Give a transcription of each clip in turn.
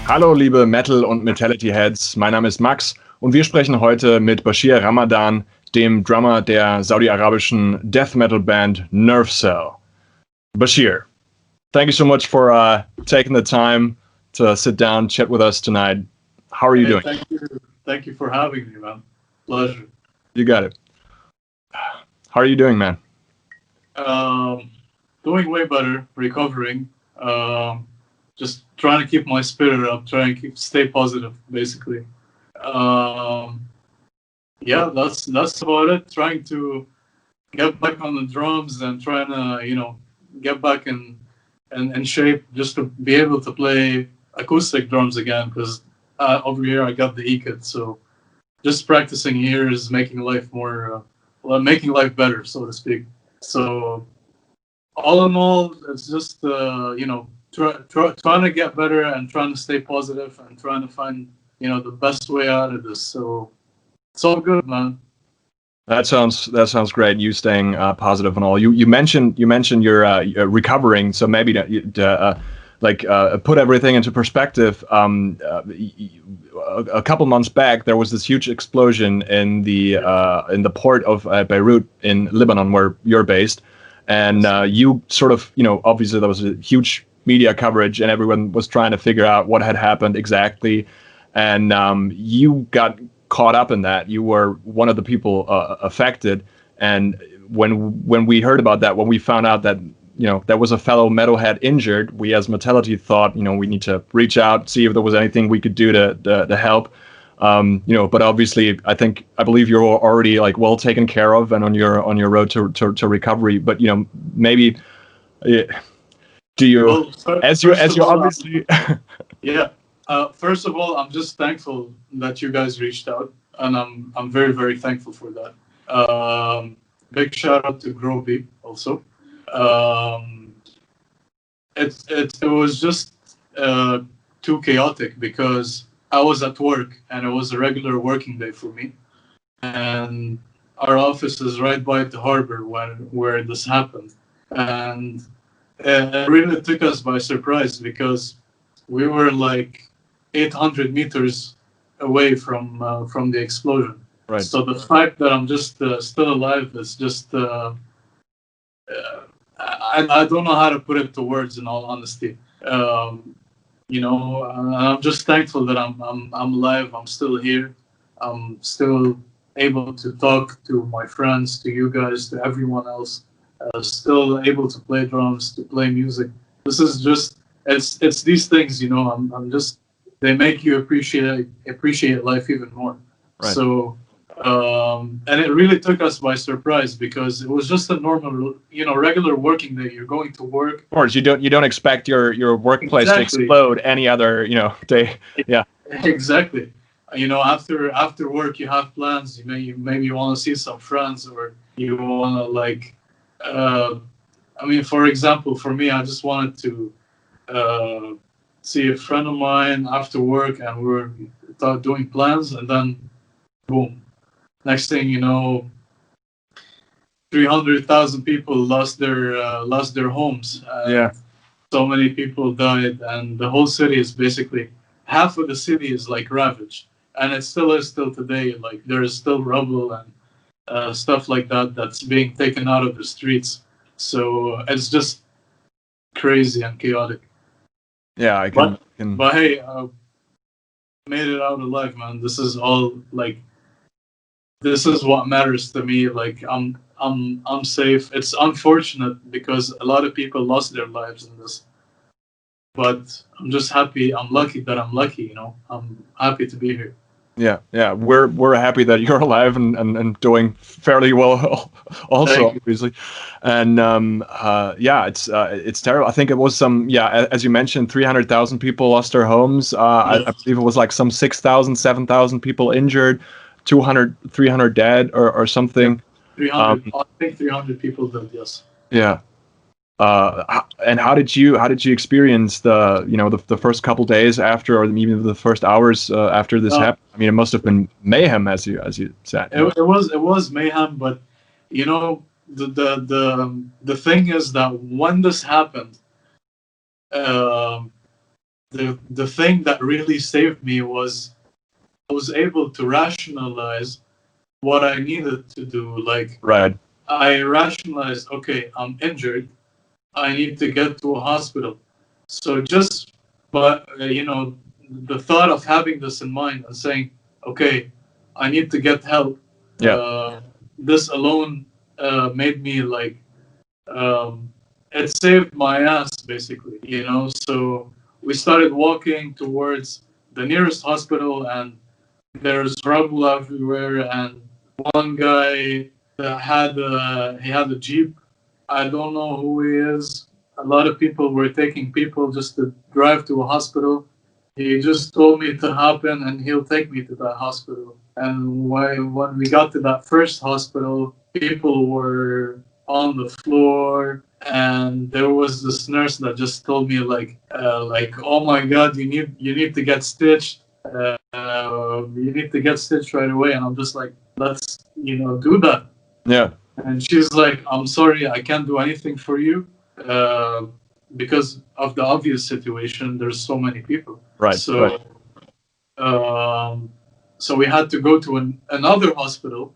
Hallo liebe Metal- und Metality-Heads, mein Name ist Max und wir sprechen heute mit Bachir Ramadan, dem Drummer der saudi-arabischen Death Metal Band Nervecell. Bachir, thank you so much for taking the time to sit down, chat with us tonight. How are you doing? Thank you for having me, man. Pleasure. You got it. How are you doing, man? Doing way better, recovering. Just trying to keep my spirit up, trying to stay positive, basically. Yeah, that's about it. Trying to get back on the drums and trying to, get back in shape just to be able to play acoustic drums again. Because over here I got the E-kit, so just practicing here is making life making life better, so to speak. So all in all, it's just trying to get better and trying to stay positive and trying to find the best way out of this. So it's all good, man. That sounds great. You staying positive and all. You mentioned you're recovering. So maybe to put everything into perspective. A couple months back, there was this huge explosion in the port of Beirut in Libanon, where you're based, and you sort of obviously there was a huge media coverage, and everyone was trying to figure out what had happened exactly, and you got caught up in that. You were one of the people affected, and when we heard about that, when we found out that there was a fellow metalhead injured, we as Metality thought we need to reach out, see if there was anything we could do to help. But obviously I believe you're already well taken care of and on your road to recovery. But maybe do you as you obviously yeah. First of all, I'm just thankful that you guys reached out, and I'm very, very thankful for that. Big shout out to Groby also. It was just too chaotic because I was at work and it was a regular working day for me, and our office is right by the harbor where this happened, and it really took us by surprise because we were 800 meters away from the explosion. Right. So the fact that I'm just still alive is just I don't know how to put it to words, in all honesty. I'm just thankful that I'm alive. I'm still here. I'm still able to talk to my friends, to you guys, to everyone else. Still able to play drums, to play music. This is just it's these things, I'm just, they make you appreciate life even more. Right. So and it really took us by surprise because it was just a normal, regular working day. You're going to work. Of course, you don't expect your workplace to explode any other day. Yeah. Exactly. After work you have plans. You maybe want to see some friends, or you want to for example, for me, I just wanted to see a friend of mine after work, and we were doing plans, and then boom. Next thing you know, 300,000 people lost their homes. Yeah. So many people died, and the whole city is basically, half of the city is ravaged, and it still is till today. There is still rubble and stuff like that that's being taken out of the streets. So it's just crazy and chaotic. Yeah, I can. But hey, made it out alive, man. This is all this is what matters to me. I'm safe. It's unfortunate because a lot of people lost their lives in this, but I'm just happy. I'm lucky that I'm lucky. I'm happy to be here. Yeah. We're happy that you're alive and doing fairly well, also, obviously. And it's terrible. I think it was as you mentioned, 300,000 people lost their homes. I believe it was some 6,000, 7,000 people injured, 200, 300 dead or something. 300. I think 300 people died. Yes. Yeah. And how did you experience the first couple days after, or even the first hours after this happened? I mean, it must have been mayhem, as you said. It was mayhem, but the thing is that when this happened, the thing that really saved me was I was able to rationalize what I needed to do. Like, Right. I rationalized, okay, I'm injured. I need to get to a hospital. So the thought of having this in mind and saying, okay, I need to get help. Yeah. This alone made me like, it saved my ass basically, So we started walking towards the nearest hospital, and there's rubble everywhere. And one guy he had a jeep. I don't know who he is. A lot of people were taking people just to drive to a hospital. He just told me to hop in and he'll take me to that hospital. And when we got to that first hospital, people were on the floor, and there was this nurse that just told me like, oh my God, you need to get stitched. You need to get stitched right away. And I'm just like, let's do that. Yeah. And she's like, I'm sorry, I can't do anything for you because of the obvious situation. There's so many people. Right. So, so we had to go to another hospital.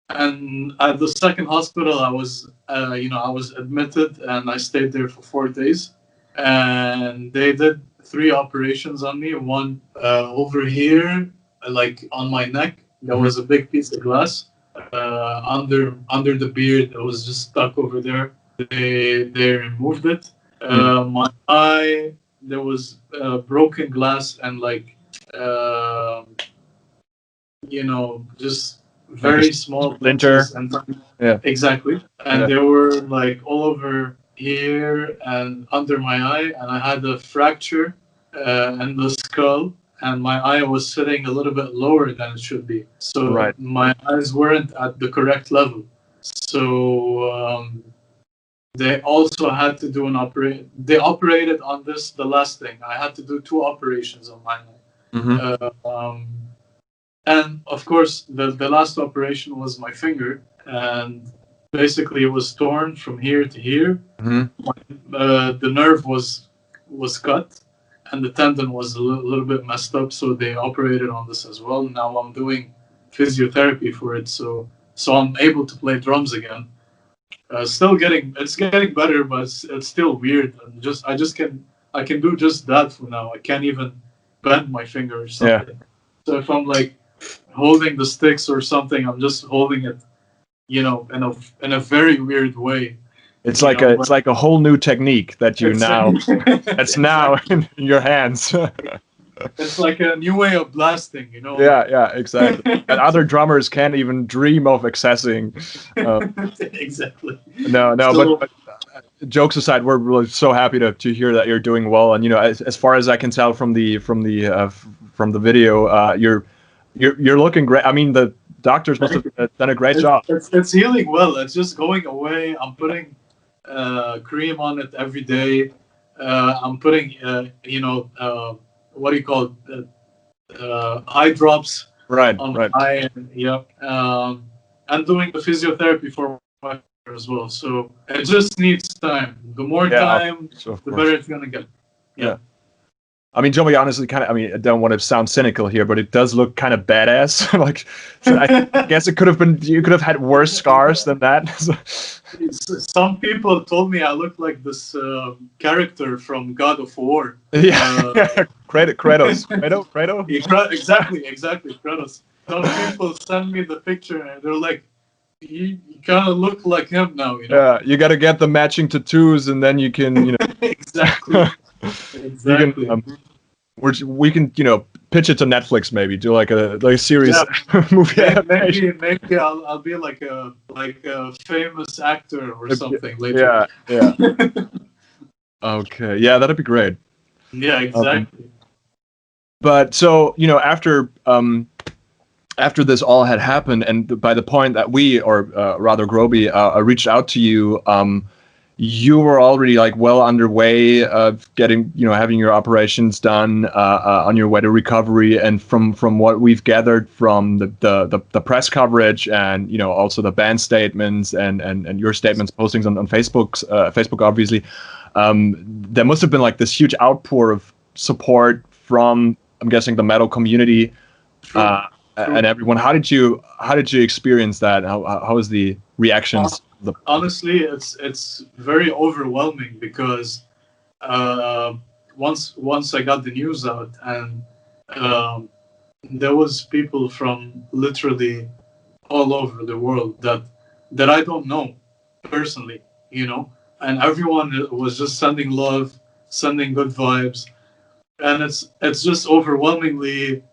And at the second hospital, I was admitted, and I stayed there for 4 days. And they did 3 operations on me. One over here, like on my neck, there was a big piece of glass. Under the beard, it was just stuck over there. They removed it. My eye, there was broken glass and like just very small splinter. And Yeah, exactly. And they were like all over here and under my eye, and I had a fracture in the skull. And my eye was sitting a little bit lower than it should be. So my eyes weren't at the correct level. So they also had to do an operation. They operated on this, the last thing. I had to do 2 operations on my eye. And of course, the last operation was my finger. And basically, it was torn from here to here. The nerve was cut. And the tendon was a little bit messed up, so they operated on this as well. Now I'm doing physiotherapy for it, so I'm able to play drums again. It's getting better, but it's still weird. I can do just that for now. I can't even bend my finger or something. Yeah. So if I'm like holding the sticks or something, I'm just holding it, in a very weird way. It's like a whole new technique that you now in your hands. It's like a new way of blasting, Yeah, exactly. And other drummers can't even dream of accessing. Exactly. No, but jokes aside, we're really so happy to hear that you're doing well. And as far as I can tell from the video, you're looking great. I mean, the doctors must have done a great job. It's healing well. It's just going away. I'm putting cream on it every day. I'm putting what do you call it, eye drops on my eye, and I'm doing the physiotherapy for my finger as well. So it just needs time. The more time, the better it's gonna get. Yeah. I mean, Joey, honestly, I don't want to sound cynical here, but it does look kind of badass. So I guess you could have had worse scars than that. Some people told me I look like this character from God of War. Yeah, Kratos. Exactly, Kratos. Some people send me the picture and they're like, you kind of look like him now, Yeah, you got to get the matching tattoos, and then you can, Exactly. Exactly. We can, pitch it to Netflix, maybe do like a series movie. Maybe I'll be like a famous actor or something later. Yeah. Okay. Yeah, that'd be great. Yeah, exactly. But so after this all had happened, and by the point that we, or rather Groby, reached out to you, you were already like well underway of getting, having your operations done, on your way to recovery. And from what we've gathered from the press coverage, and also the band statements and your statements, postings on Facebook obviously, there must have been like this huge outpour of support from, I'm guessing, the metal community and everyone. How did you experience that? How was the reactions? Honestly, it's very overwhelming because once I got the news out, and there was people from literally all over the world that I don't know personally, and everyone was just sending love, sending good vibes, and it's just overwhelmingly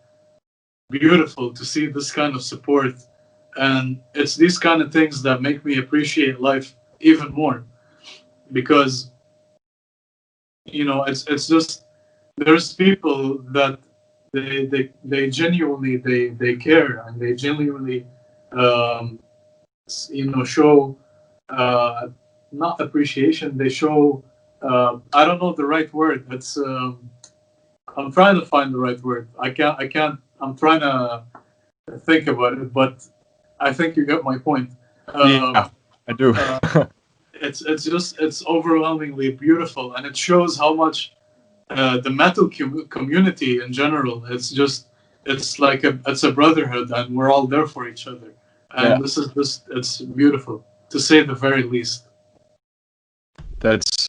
beautiful to see this kind of support, and it's these kind of things that make me appreciate life even more, because it's just, there's people that they genuinely they care, and they genuinely show not appreciation, they show I don't know the right word. It's I'm trying to find the right word. I can't I'm trying to think about it, but I think you get my point. Yeah, I do. It's overwhelmingly beautiful, and it shows how much the metal community in general. It's like it's a brotherhood, and we're all there for each other. And this is just, it's beautiful, to say the very least. That's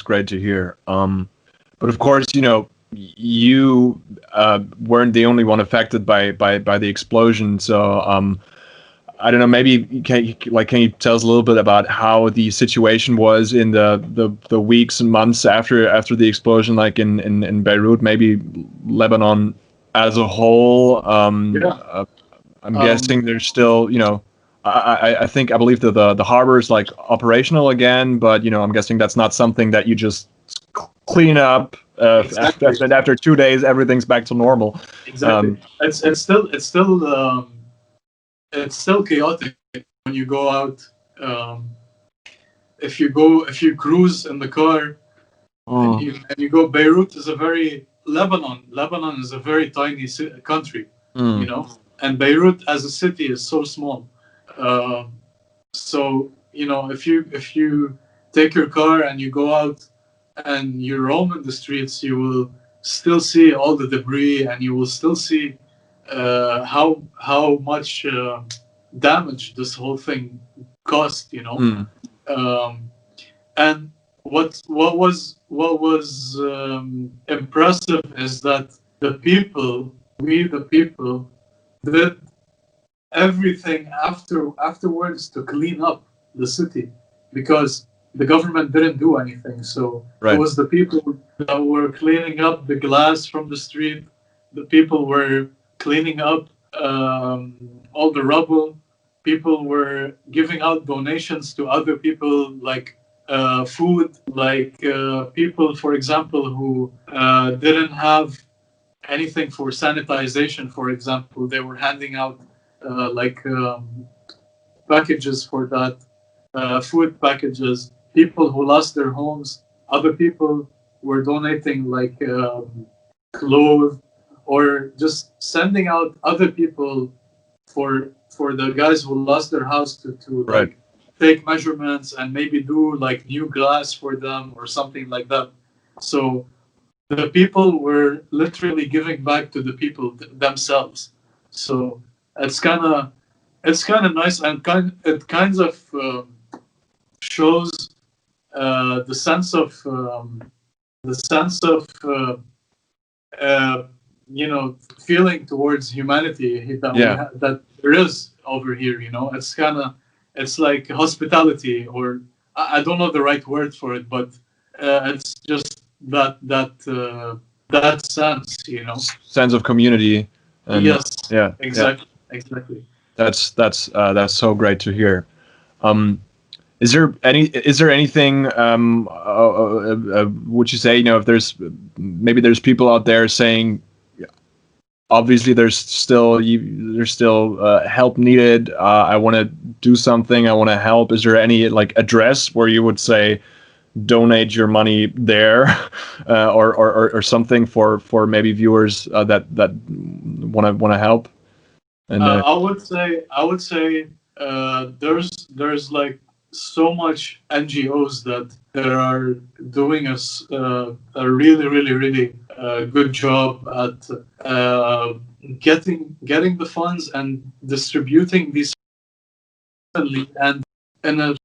great to hear. But of course, you weren't the only one affected by the explosion. So I don't know. Maybe can you tell us a little bit about how the situation was in the weeks and months after the explosion, like in Beirut, maybe Lebanon as a whole? I'm guessing there's still, I believe that the harbor is like operational again, but I'm guessing that's not something that you just clean up Exactly. after 2 days. Everything's back to normal. Exactly. It's still chaotic when you go out. If you cruise in the car, and you go, Beirut is a very Lebanon is a very tiny country, and Beirut as a city is so small. So if you take your car and you go out and you roam in the streets, you will still see all the debris, and you will still see how much damage this whole thing cost. And what was impressive is that we the people did everything afterwards to clean up the city, because the government didn't do anything. So It was the people that were cleaning up the glass from the street. The people were cleaning up all the rubble. People were giving out donations to other people, like food, like people, for example, who didn't have anything for sanitization, for example. They were handing out packages for that, food packages. People who lost their homes, other people were donating clothes, or just sending out other people for the guys who lost their house to take measurements and maybe do new glass for them or something like that. So the people were literally giving back to the people themselves. So it's kind of nice, and it kind of shows the sense of feeling towards humanity that there is over here. It's like hospitality, or I don't know the right word for it, but it's just that sense, sense of community. And yes. Yeah. Exactly. Yeah. Exactly. That's so great to hear. Is there anything would you say, if there's people out there saying, obviously there's still help needed, I want to do something, I want to help. Is there any address where you would say donate your money there, or something for maybe viewers that want to help? And I would say there's so much NGOs that are doing a really good job at getting the funds and distributing these and in a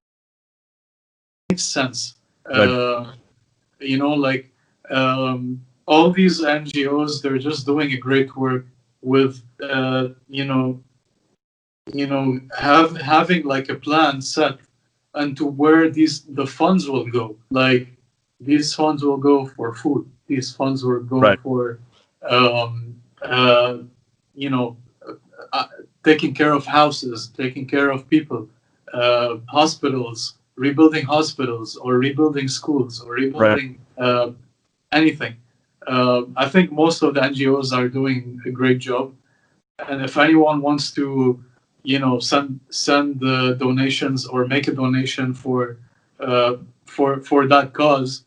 sense. Like all these NGOs, they're just doing a great work with having like a plan set and to where the funds will go. Like these funds will go for food. These funds will go for taking care of houses, taking care of people, hospitals, rebuilding hospitals, or rebuilding schools, or rebuilding anything. I think most of the NGOs are doing a great job, and if anyone wants to, send the donations or make a donation for that cause,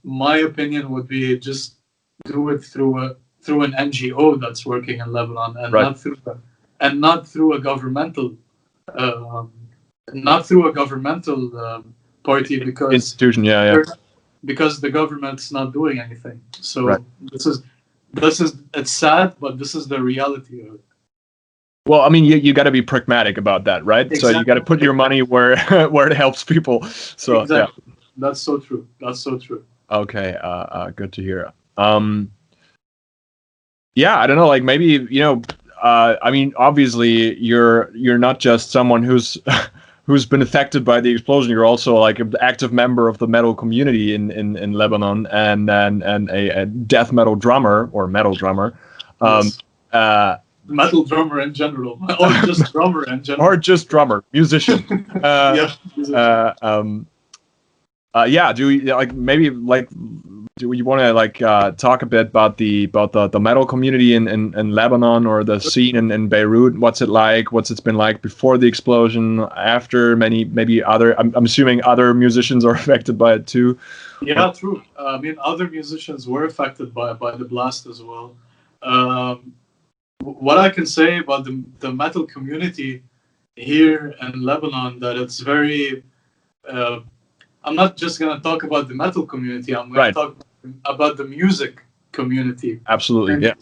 my opinion would be just do it through an NGO that's working in Lebanon, and not through a governmental party, because institution, because the government's not doing anything. So this is it's sad, but this is the reality of it. Well, I mean, you got to be pragmatic about that, right? Exactly. So you got to put your money where it helps people. So exactly. That's so true. Okay, good to hear. Yeah, I don't know, like maybe, I mean, obviously you're not just someone who's been affected by the explosion. You're also like an active member of the metal community in Lebanon, and a death metal drummer or metal drummer. Yes. Metal drummer in general, or just drummer in general, or just drummer, musician. Do we like maybe like? Do you want to like talk a bit about the metal community in Lebanon, or the scene in Beirut? What's it like? What's it's been like before the explosion? After maybe other? I'm assuming other musicians are affected by it too. Yeah, true. I mean, other musicians were affected by the blast as well. What I can say about the metal community here in Lebanon, that it's very. I'm not just going to talk about the metal community. I'm going to talk about the music community. Absolutely,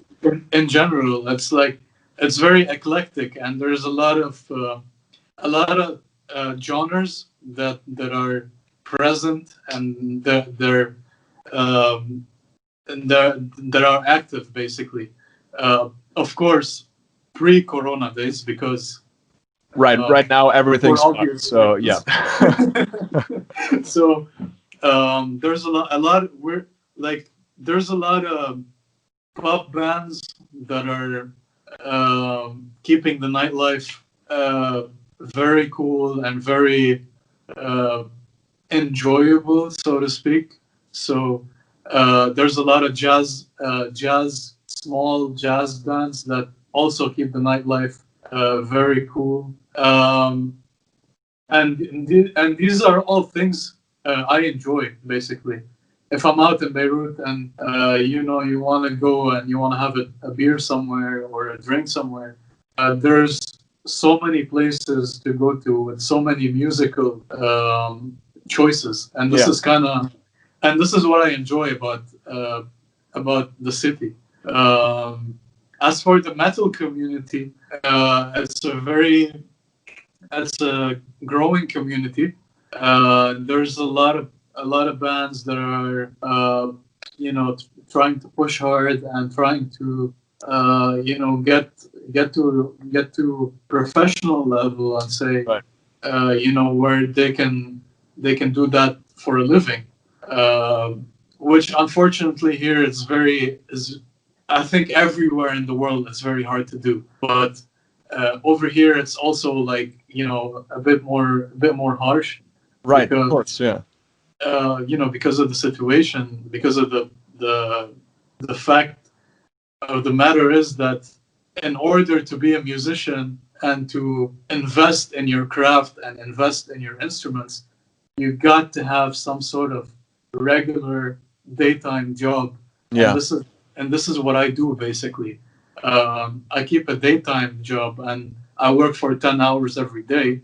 In general, it's very eclectic, and there's a lot of genres that are present, and that are active, basically. Of course, pre-corona days, because right now everything's fun, so yeah. So there's there's a lot of pop bands that are keeping the nightlife very cool and very enjoyable, so to speak. So there's a lot of small jazz bands that also keep the nightlife very cool. And these are all things I enjoy, basically. If I'm out in Beirut and you want to go and you want to have a beer somewhere or a drink somewhere, there's so many places to go to with so many musical choices, and this is what I enjoy about the city. As for the metal community, it's a growing community. There's a lot of bands that are trying to push hard and trying to get to professional level and say where they can do that for a living, which unfortunately here is I think everywhere in the world it's very hard to do, but over here it's also like a bit more harsh, right? Because, of course, yeah. Because of the situation, because of the fact of the matter is that in order to be a musician and to invest in your craft and invest in your instruments, you got to have some sort of regular daytime job. Yeah. And this is what I do, basically. I keep a daytime job and I work for 10 hours every day.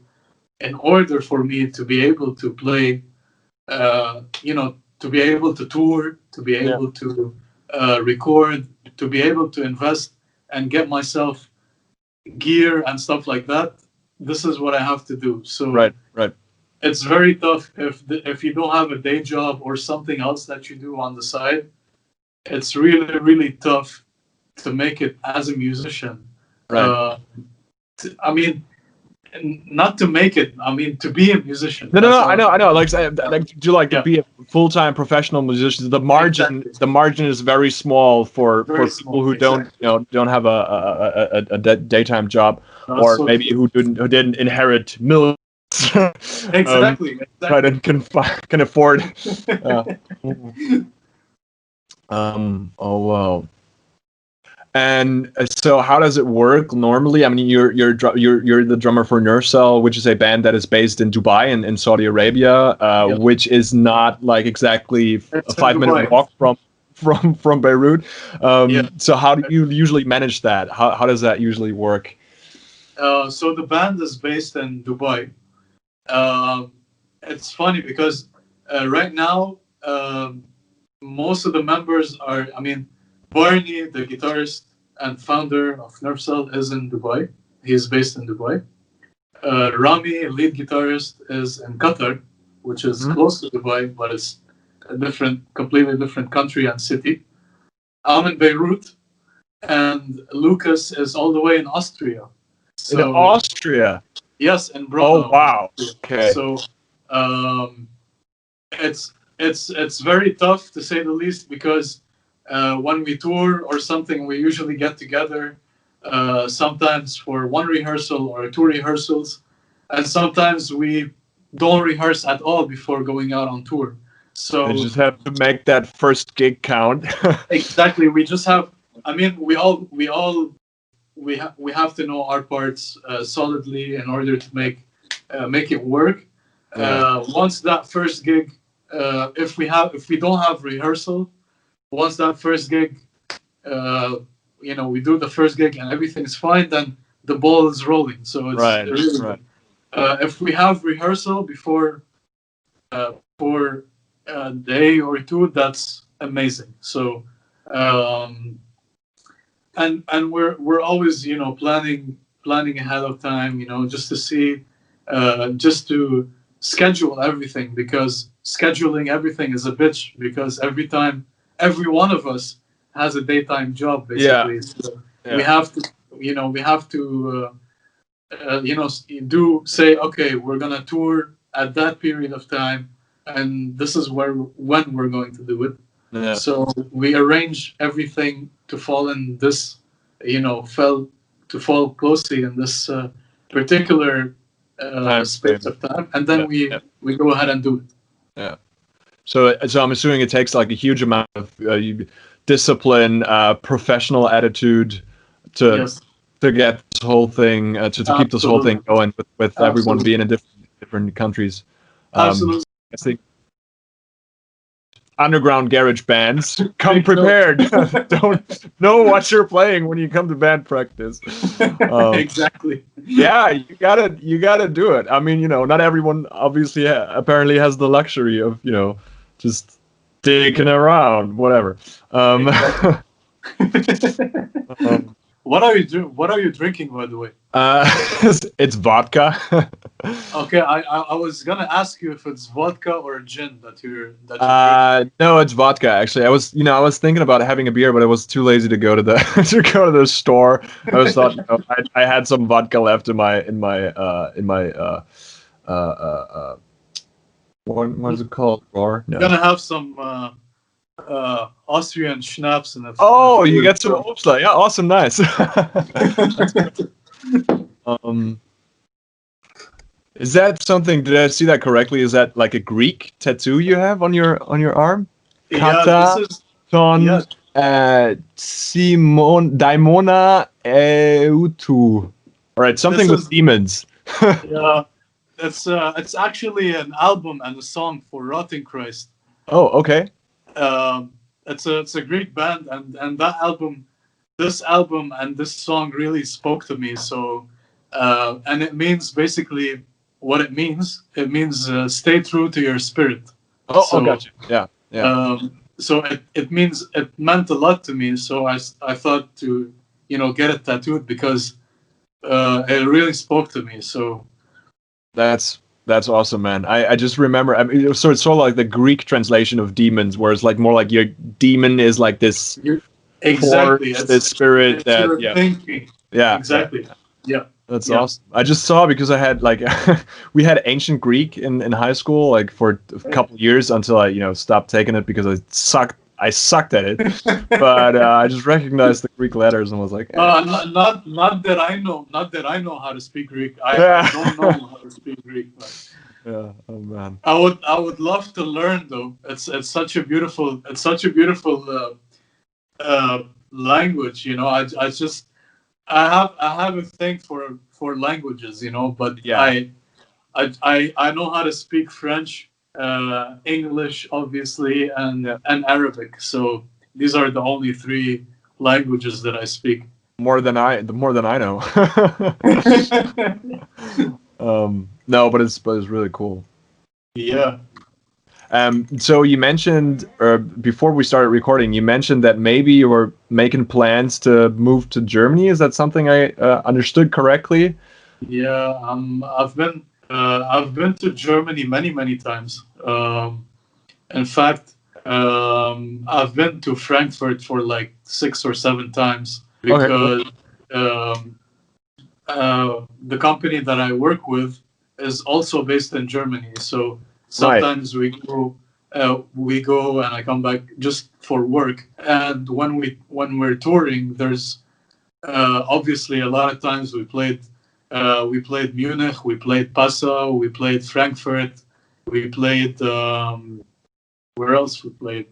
in order for me to be able to play, to be able to tour, to be able to record, to be able to invest and get myself gear and stuff like that, this is what I have to do. So Right. it's very tough if you don't have a day job or something else that you do on the side. It's really, really tough to make it as a musician. Right. I mean, not to make it. I mean, to be a musician. No. I know. Like to be a full-time professional musician, the margin is very small for people who don't have a daytime job, or maybe who didn't inherit millions. Exactly. Right, and can afford. Oh wow. And so, how does it work normally? I mean, you're the drummer for Nervecell, which is a band that is based in Dubai in Saudi Arabia, which is not like exactly a 5-minute walk from Beirut. So, how do you usually manage that? How does that usually work? So the band is based in Dubai. It's funny because right now most of the members are. I mean, Barney, the guitarist and founder of Nervecell, is in Dubai. He is based in Dubai. Rami, lead guitarist, is in Qatar, which is close to Dubai, but it's a completely different country and city. I'm in Beirut, and Lucas is all the way in Austria. So, in Austria? Yes, in Brno. Oh wow! Okay. So it's very tough, to say the least, because when we tour or something, we usually get together sometimes for one rehearsal or two rehearsals, and sometimes we don't rehearse at all before going out on tour. So you just have to make that first gig count. Exactly. We just have. I mean, we have to know our parts solidly in order to make it work. Once that first gig, if we don't have rehearsal, once that first gig, we do the first gig and everything's fine, then the ball is rolling. So it's right. If we have rehearsal before for a day or two, that's amazing. So and we're always planning ahead of time, just to see, just to schedule everything, because scheduling everything is a bitch, because every one of us has a daytime job, basically. So we have to say, okay, we're gonna tour at that period of time, and this is when we're going to do it. So we arrange everything to fall in this, to fall closely in this particular space of time, and then we go ahead and do it. So I'm assuming it takes like a huge amount of discipline, professional attitude to get this whole thing, to keep this whole thing going with everyone being in different countries. Absolutely. I think underground garage bands, come prepared. Don't know what you're playing when you come to band practice. Exactly. Yeah, you gotta do it. I mean, not everyone obviously apparently has the luxury of just digging around, whatever. What are you drinking, by the way? It's vodka. Okay, I was gonna ask you if it's vodka or gin that you're no, it's vodka actually. I was thinking about having a beer, but I was too lazy to go to the store. I was thought I had some vodka left in my what is it called? Drawer? No. Gonna have some Austrian schnapps in the. Oh, you get some Obstler. Yeah, awesome, nice. Is that something? Did I see that correctly? Is that like a Greek tattoo you have on your arm? Kata, this is Simon Daimona Eutu. All right, something with demons. Yeah, it's actually an album and a song for Rotting Christ. Oh, okay. It's a great band, and this album and this song really spoke to me. So, and it means basically what it means. It means stay true to your spirit. Oh, gotcha. Yeah. So it meant a lot to me. So I thought to get it tattooed because it really spoke to me. So that's awesome, man. I just remember. I mean, so it's sort of like the Greek translation of demons, where it's like more like your demon is like this. Exactly. Force, this spirit that thinking. Yeah. Exactly. Yeah. That's awesome. I just saw because I had like we had ancient Greek in high school like for a couple of years until I stopped taking it because I sucked at it. But I just recognized the Greek letters and was like, not that I know how to speak Greek. I don't know how to speak Greek. But yeah. Oh man. I would love to learn though. It's such a beautiful language. I have a thing for languages, but I know how to speak French, English, obviously, and Arabic. So these are the only 3 languages that I speak. More than I know. No, but it's really cool. Yeah. So you mentioned before we started recording, you mentioned that maybe you were making plans to move to Germany. Is that something I understood correctly? Yeah, I've been to Germany many times. In fact, I've been to Frankfurt for like 6 or 7 times because the company that I work with is also based in Germany. So sometimes we go and I come back just for work. And when we're touring, there's obviously a lot of times we played Munich, we played Passau, we played Frankfurt, we played where else we played?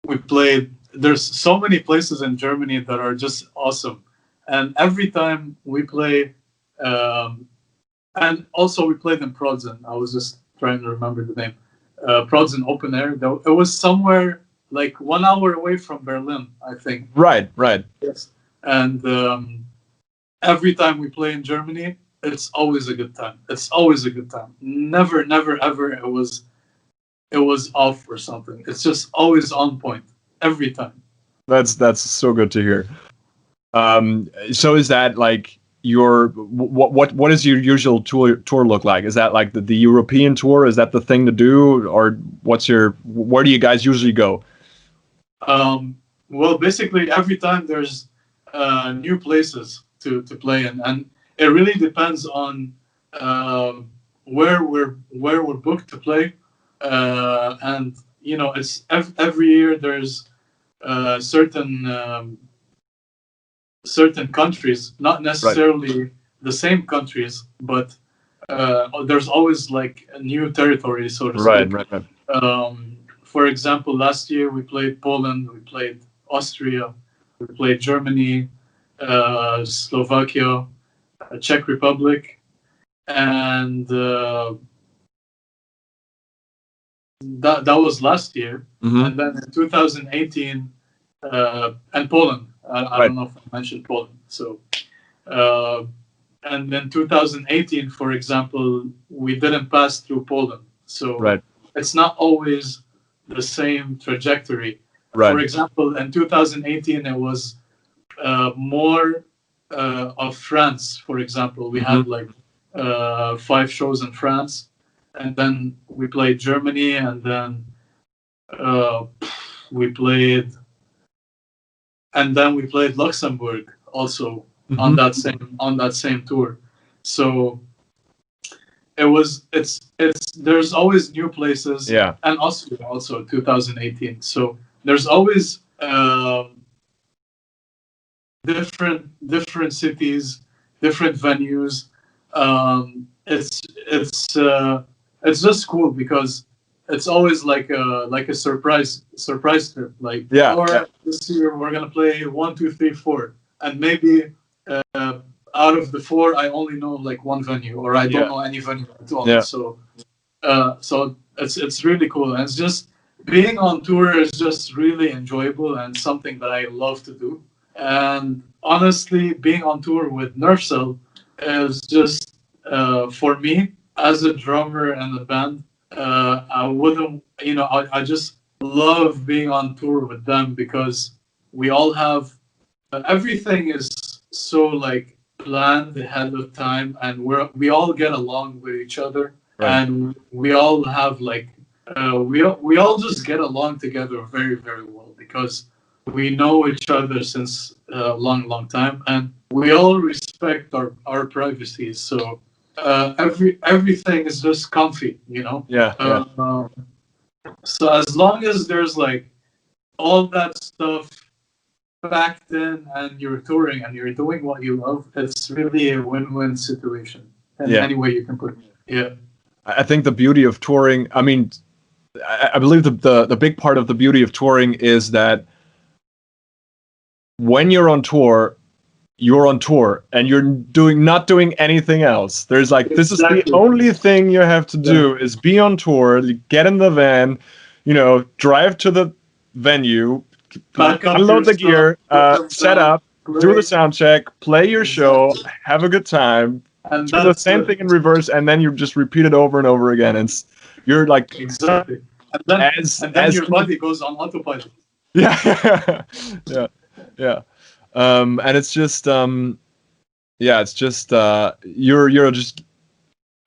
We played. There's so many places in Germany that are just awesome, and every time we play, and also we played in Protzen. I was just trying to remember the name. Protzen Open Air. It was somewhere like 1 hour away from Berlin, I think. Right. Yes. And every time we play in Germany, it's always a good time. Never, ever it was off or something. It's just always on point every time. That's so good to hear. So is that like your what is your usual tour look like? Is that like the European tour? Is that the thing to do, or where do you guys usually go? Well, basically every time there's new places to play in, and it really depends on where we're booked to play, and it's every year there's certain countries, not necessarily the same countries, but there's always like a new territory, so to speak. Right. For example, last year we played Poland, we played Austria, we played Germany, Slovakia, Czech Republic, and that was last year. Mm-hmm. And then in 2018, and Poland. I don't know if I mentioned Poland. So, and then 2018, for example, we didn't pass through Poland. So it's not always the same trajectory. Right. For example, in 2018, it was more of France. For example, we had like 5 shows in France, and then we played Germany, and then we played Luxembourg also on that same tour. So there's always new places, and Austria also 2018. So there's always different cities, different venues. It's just cool because it's always like a surprise trip. Like, this year we're gonna play 1, 2, 3, 4, and maybe out of the 4, I only know like one venue, or I don't know any venue at all. Yeah. So it's really cool, and it's just being on tour is just really enjoyable and something that I love to do. And honestly, being on tour with Nervecell is just for me as a drummer and a band. I wouldn't, I just love being on tour with them because we all have everything is so like planned ahead of time, and we all get along with each other, Right. and we all have like we all just get along together very very well because we know each other since a long time, and we all respect our privacy. So everything is just comfy, Yeah. Yeah. so as long as there's like all that stuff packed in and you're touring and you're doing what you love, it's really a win-win situation in Yeah. any way you can put it. Yeah. I think the beauty of touring, I mean, I believe the big part of the beauty of touring is that when you're on tour and you're not doing anything else. There's like, this is the Exactly. only thing you have to do is be on tour, get in the van, drive to the venue, Pack up unload your the gear, stuff, set up, do the sound check, play your show, have a good time, and do the same thing in reverse, and then you just repeat it over and over again. And you're like, exactly. And then your body goes on autopilot. Yeah. Yeah. And it's just it's just you're just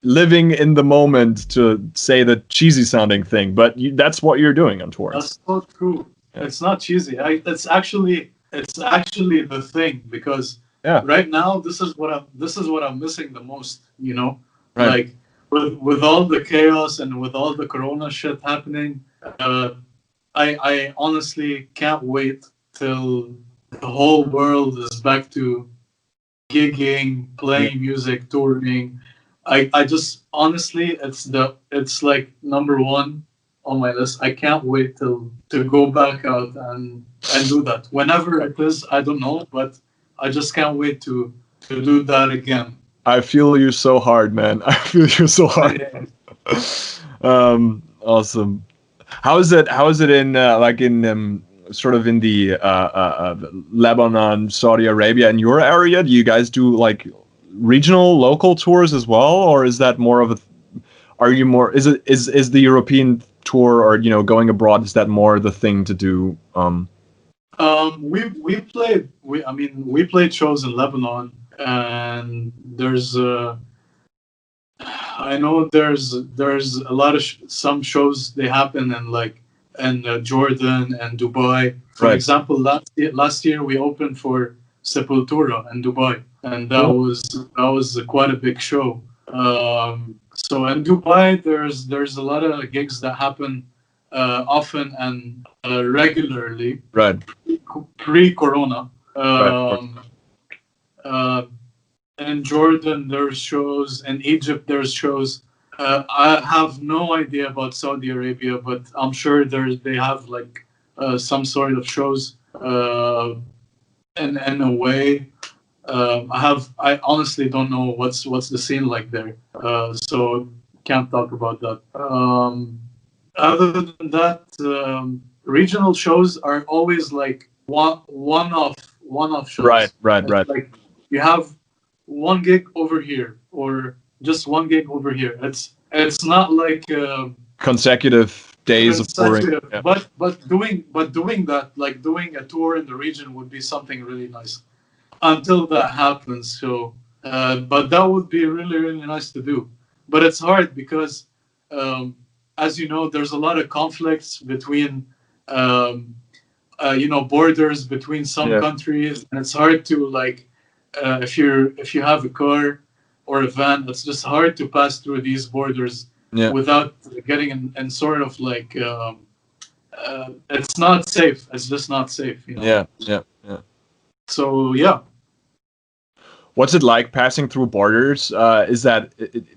living in the moment, to say the cheesy sounding thing, but that's what you're doing on tour. That's so true. Yeah. It's not cheesy. It's actually the thing, because right now this is what I'm missing the most. Right. Like with all the chaos and with all the Corona shit happening, I honestly can't wait till the whole world is back to gigging, playing music, touring. I just honestly, it's like number one on my list. I can't wait to go back out and do that. Whenever it is, I don't know, but I just can't wait to do that again. I feel you so hard, man. I feel you so hard. Awesome. How is it in like in sort of in the Lebanon, Saudi Arabia, in your area? Do you guys do like regional, local tours as well, or is that more of a? Are you more? Is the European tour, or going abroad? Is that more the thing to do? We played shows in Lebanon, and there's I know there's a lot of some shows they happen in Jordan and Dubai. For example, last year we opened for Sepultura in Dubai, and that was quite a big show. So in Dubai, there's a lot of gigs that happen often and regularly. Right. Pre-corona. In Jordan, there's shows. In Egypt, there's shows. I have no idea about Saudi Arabia, but I'm sure they have like some sort of shows. In a way, I honestly don't know what's the scene like there. So can't talk about that. Other than that, regional shows are always like one-off shows. Right. Like you have one gig over here or just one gig over here. It's not like consecutive days of touring. Yeah. But doing that, like doing a tour in the region, would be something really nice. Until that happens, so but that would be really really nice to do. But it's hard because, as you know, there's a lot of conflicts between borders between some countries, and it's hard to like if you have a car or a van, it's just hard to pass through these borders without getting in sort of like it's not safe. It's just not safe. Yeah. So yeah. What's it like passing through borders? Is that,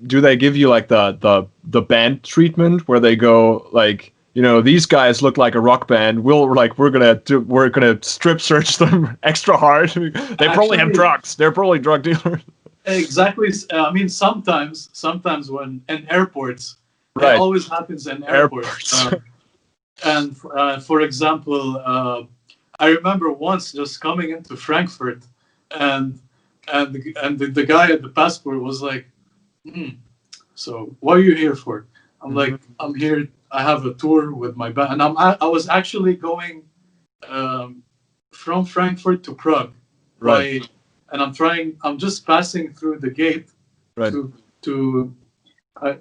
do they give you like the band treatment where they go like, these guys look like a rock band. We're gonna strip search them extra hard. They probably have drugs. They're probably drug dealers. Exactly. I mean, sometimes when in airports, it always happens in airports. And for example, I remember once just coming into Frankfurt, and the guy at the passport was like, so what are you here for? I'm like, I'm here. I have a tour with my band, and I was actually going from Frankfurt to Prague, Right. and I'm just passing through the gate Right. to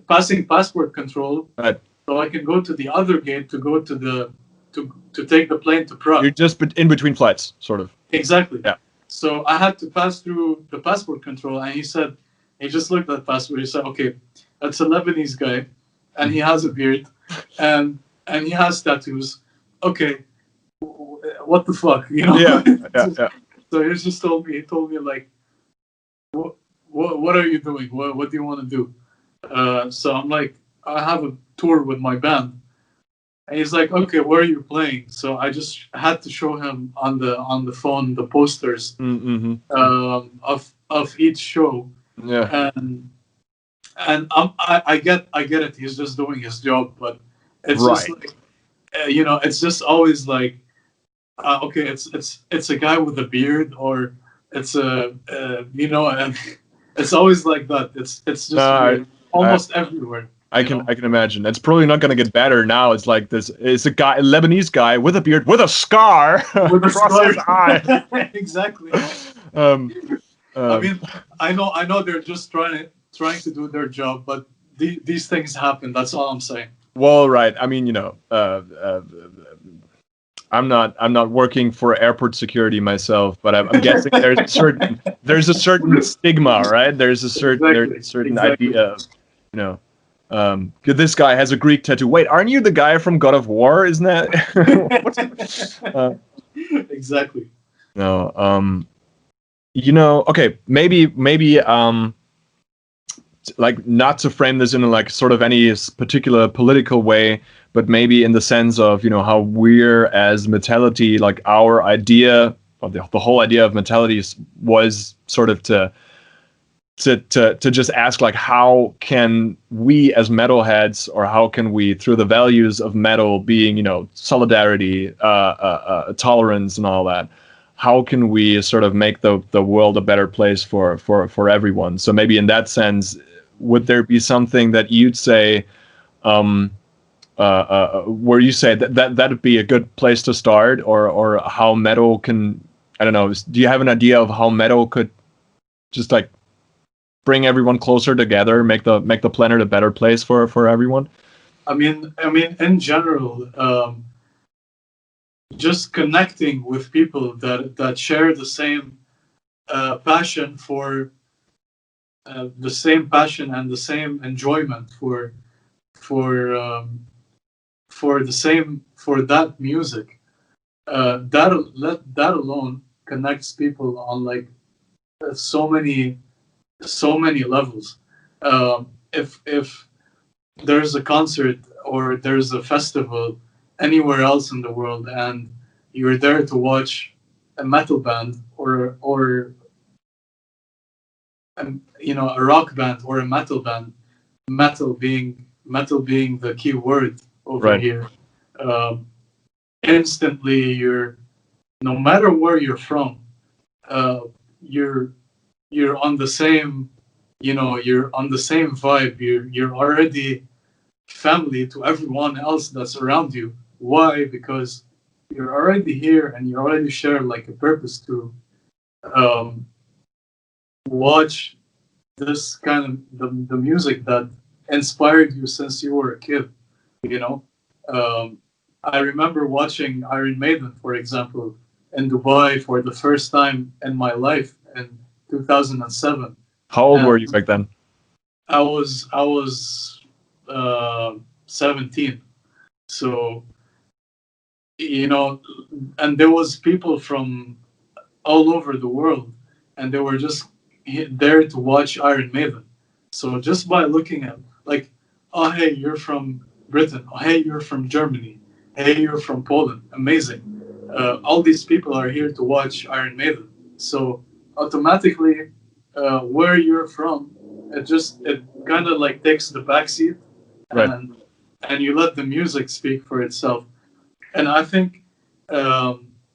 passing passport control, Right. so I can go to the other gate to go to the to take the plane to Prague. You're just in between flights, sort of. Exactly. Yeah. So I had to pass through the passport control, and he just looked at the passport. He said, "Okay, that's a Lebanese guy, and he has a beard, and he has tattoos. Okay, what the fuck, you know?" Yeah. So he just told me like, what are you doing? What do you want to do? So I'm like, I have a tour with my band. And he's like, okay, where are you playing? So I just had to show him on the phone the posters of each show. Yeah. And I get it. He's just doing his job, but it's Right. just like, it's just always like, okay, it's a guy with a beard, or it's and it's always like that. It's just weird. Almost everywhere. I can imagine. It's probably not going to get better now. It's like this. It's a Lebanese guy with a beard, with a scar across his eye. Exactly. I mean, I know they're just trying to do their job, but these things happen. That's all I'm saying. Well, right. I mean, I'm not working for airport security myself, but I'm guessing there's a certain stigma, right? There's a certain idea of, this guy has a Greek tattoo. Wait, aren't you the guy from God of War? Isn't that? Exactly. No. Okay, maybe like not to frame this in like sort of any particular political way, but maybe in the sense of how we're as Metality, like our idea, or the whole idea of Metality was sort of to just ask, like, how can we as metalheads, or how can we, through the values of metal being solidarity, tolerance, and all that, how can we sort of make the world a better place for everyone? So maybe in that sense, would there be something that you'd say, where you say that'd be a good place to start, or how metal can, I don't know, do you have an idea of how metal could just like bring everyone closer together, make the planet a better place for everyone? I mean, in general, just connecting with people that share the same passion for the same passion and the same enjoyment for that music. That alone connects people on like so many levels. If there's a concert or there's a festival anywhere else in the world, and you're there to watch a metal band or a rock band or a metal band, metal being the key word over here, instantly no matter where you're from, you're on the same, you're on the same vibe. You're already family to everyone else that's around you. Why? Because you're already here, and you already share like a purpose to watch this kind of the music that inspired you since you were a kid. I remember watching Iron Maiden, for example, in Dubai for the first time in my life in 2007. How old were you back then? I was 17. So, and there was people from all over the world, and they were just there to watch Iron Maiden. So just by looking at, like, oh, hey, you're from Britain. Oh, hey, you're from Germany. Hey, you're from Poland. Amazing. All these people are here to watch Iron Maiden. So automatically, where you're from, it kind of like takes the backseat, right. and you let the music speak for itself. And I think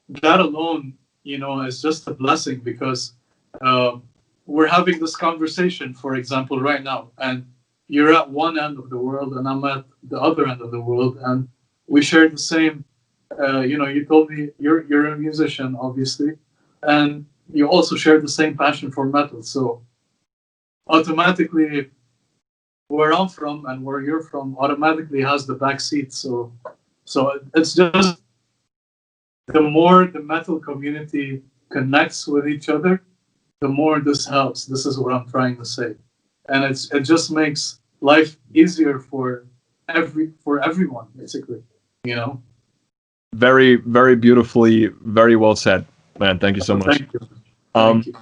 that alone, is just a blessing, because we're having this conversation, for example, right now, and you're at one end of the world and I'm at the other end of the world, and we share the same. You told me you're a musician, obviously, and you also share the same passion for metal. So automatically, where I'm from and where you're from automatically has the back seat. So it's just, the more the metal community connects with each other, the more this helps. This is what I'm trying to say, and it just makes life easier for everyone, basically. Very, very beautifully, very well said, man. Thank you so much. Thank you. Thank you.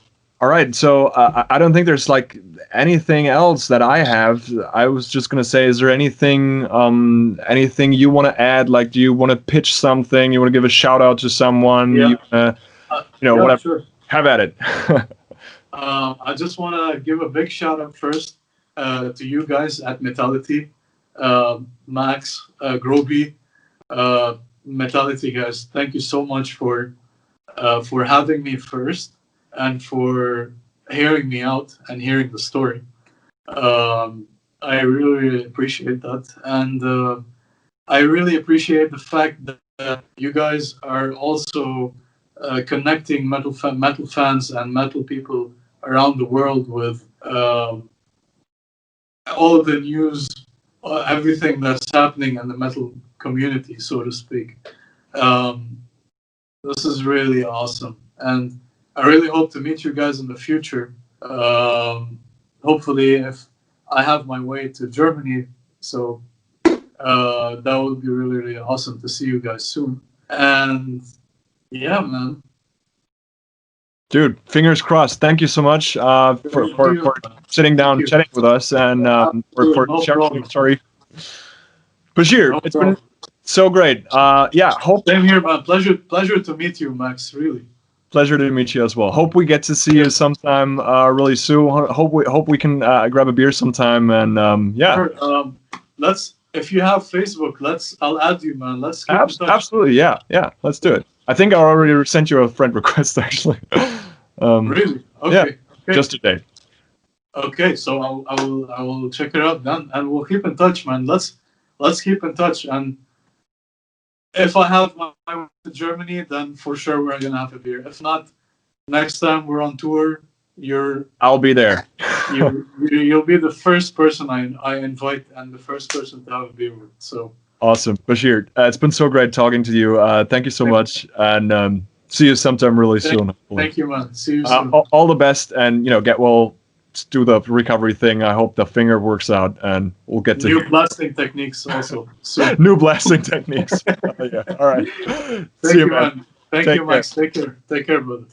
All right, so I don't think there's like anything else that I have. I was just gonna say, is there anything you want to add? Like, do you want to pitch something? You want to give a shout out to someone? Yeah. Whatever. Sure. Have at it. I just want to give a big shout out first to you guys at Metality, Max, Groby, Metality guys. Thank you so much for having me first, and for hearing me out and hearing the story. I really appreciate that, and I really appreciate the fact that you guys are also connecting metal fans and metal people around the world with all of the news, everything that's happening in the metal community, so to speak. This is really awesome, and I really hope to meet you guys in the future. Hopefully, if I have my way to Germany, so that would be really, really awesome to see you guys soon. And yeah, man. Dude, fingers crossed. Thank you so much for sitting down, chatting with us, and for sharing your story. Bachir, it's been so great. Hope. Same here, man. Pleasure to meet you, Max. Really. Pleasure to meet you as well. Hope we get to see you sometime really soon. Hope we can grab a beer sometime, and yeah. Sure. If you have Facebook, I'll add you, man. Let's keep in touch. Absolutely, yeah. Let's do it. I think I already sent you a friend request, actually. Really? Okay. Yeah, okay. just today. Okay, so I will check it out then, and we'll keep in touch, man. Let's keep in touch, and if I have my way to Germany, then for sure we're gonna have a beer. If not, next time we're on tour, I'll be there. You'll be the first person I invite, and the first person to have a beer with. So awesome, Bachir. It's been so great talking to you. Thank you so much, and see you sometime really soon. Hopefully. Thank you, man. See you soon. All the best, and get well. Do the recovery thing. I hope the finger works out, and we'll get to new blasting techniques also. New blasting techniques. Yeah. All right. Thank you, man. Thank you, Max. Take care. Take care, brother.